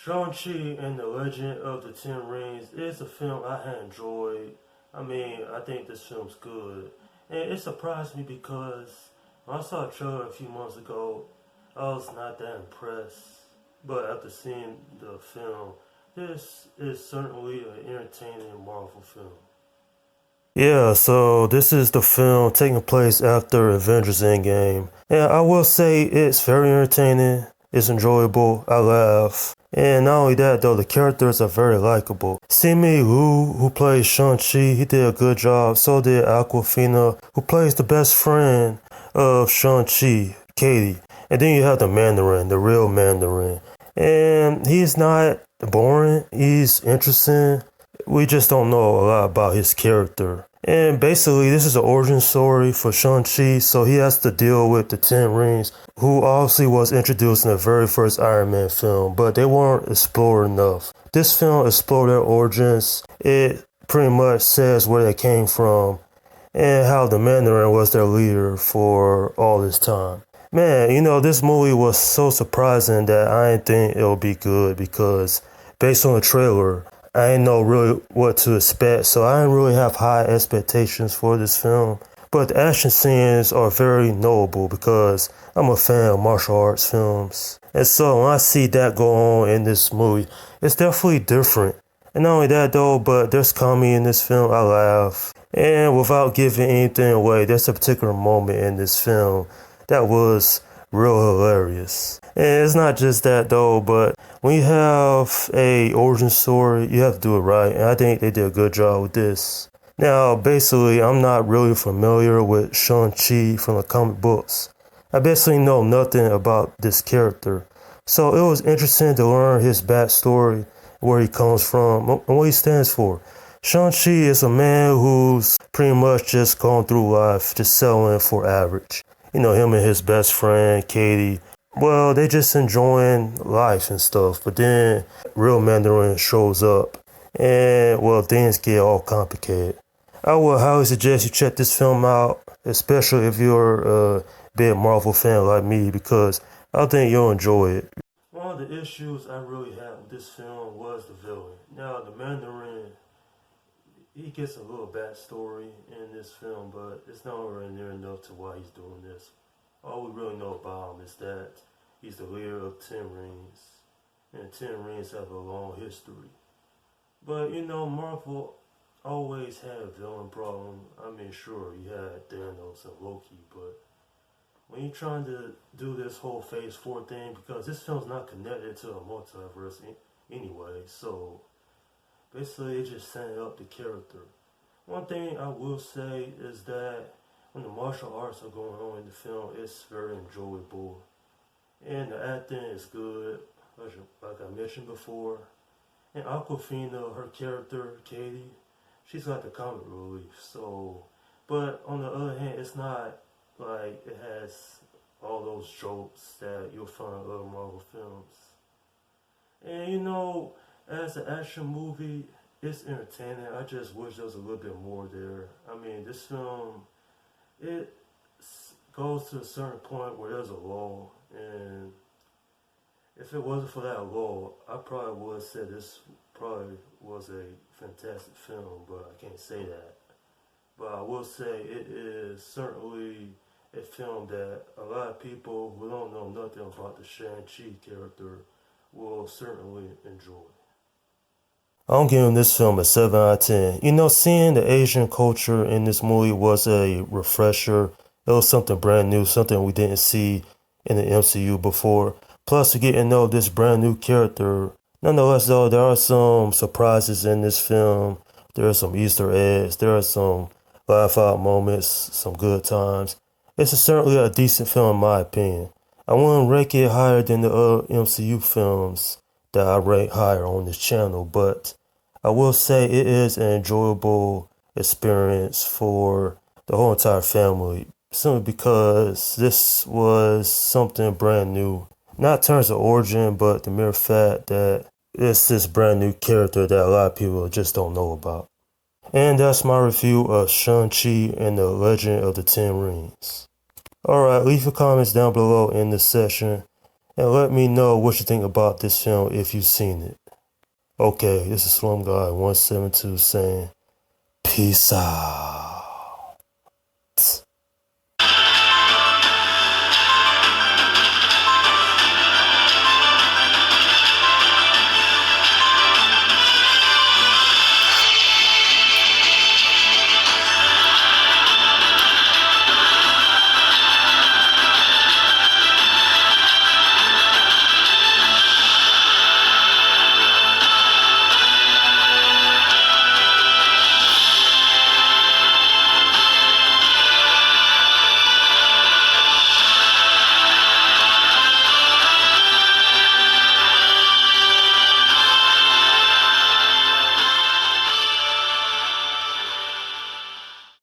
Shang-Chi and the Legend of the Ten Rings is a film I had enjoyed. I think this film's good. And it surprised me because when I saw a trailer a few months ago, I was not that impressed. But after seeing the film, this is certainly an entertaining Marvel film. Yeah, so this is the film taking place after Avengers Endgame. And I will say it's very entertaining, it's enjoyable, I laugh. And not only that though, the characters are very likable. Simi Liu, who plays Shang-Chi, he did a good job. So did Aquafina, who plays the best friend of Shang-Chi, Katie. And then you have the Mandarin, the real Mandarin. And he's not boring, he's interesting. We just don't know a lot about his character. And basically, this is an origin story for Shang-Chi, so he has to deal with the Ten Rings, who obviously was introduced in the very first Iron Man film, but they weren't explored enough. This film explored their origins. It pretty much says where they came from and how the Mandarin was their leader for all this time. Man, this movie was so surprising that I didn't think it would be good because based on the trailer, I didn't know really what to expect, so I didn't really have high expectations for this film. But the action scenes are very knowable because I'm a fan of martial arts films. And so when I see that go on in this movie, it's definitely different. And not only that though, but there's comedy in this film, I laugh. And without giving anything away, there's a particular moment in this film that was real hilarious. And it's not just that though, but when you have a origin story, you have to do it right. And I think they did a good job with this. Now, basically, I'm not really familiar with Shang-Chi from the comic books. I basically know nothing about this character. So it was interesting to learn his backstory, where he comes from, and what he stands for. Shang-Chi is a man who's pretty much just going through life, just settling for average. Him and his best friend, Katie, well, they just enjoying life and stuff. But then real Mandarin shows up and, well, things get all complicated. I would highly suggest you check this film out, especially if you're a big Marvel fan like me, because I think you'll enjoy it. One of the issues I really had with this film was the villain. Now, the Mandarin, he gets a little backstory in this film, but it's not really near enough to why he's doing this. All we really know about him is that he's the leader of Ten Rings, and Ten Rings have a long history. But Marvel always had a villain problem. Sure, you had Thanos and Loki, but when you're trying to do this whole Phase 4 thing, because this film's not connected to a multiverse anyway, so basically, it just setting up the character. One thing I will say is that when the martial arts are going on in the film, it's very enjoyable. And the acting is good, like I mentioned before. And Aquafina, her character, Katie, she's like the comic relief. So, but on the other hand, it's not like it has all those jokes that you'll find in other Marvel films. And as an action movie, it's entertaining. I just wish there was a little bit more there. This film, it goes to a certain point where there's a lull, and if it wasn't for that lull, I probably would have said this probably was a fantastic film, but I can't say that. But I will say it is certainly a film that a lot of people who don't know nothing about the Shang-Chi character will certainly enjoy. I'm giving this film a 7 out of 10. Seeing the Asian culture in this movie was a refresher. It was something brand new, something we didn't see in the MCU before. Plus, we get to know this brand new character. Nonetheless, though, there are some surprises in this film. There are some Easter eggs. There are some laugh-out moments, some good times. It's certainly a decent film in my opinion. I wouldn't rank it higher than the other MCU films that I rank higher on this channel, but I will say it is an enjoyable experience for the whole entire family, simply because this was something brand new. Not in terms of origin, but the mere fact that it's this brand new character that a lot of people just don't know about. And that's my review of Shang-Chi and the Legend of the Ten Rings. Alright, leave your comments down below in the section. And let me know what you think about this film if you've seen it. Okay, this is Slum Guy 172 saying, peace out.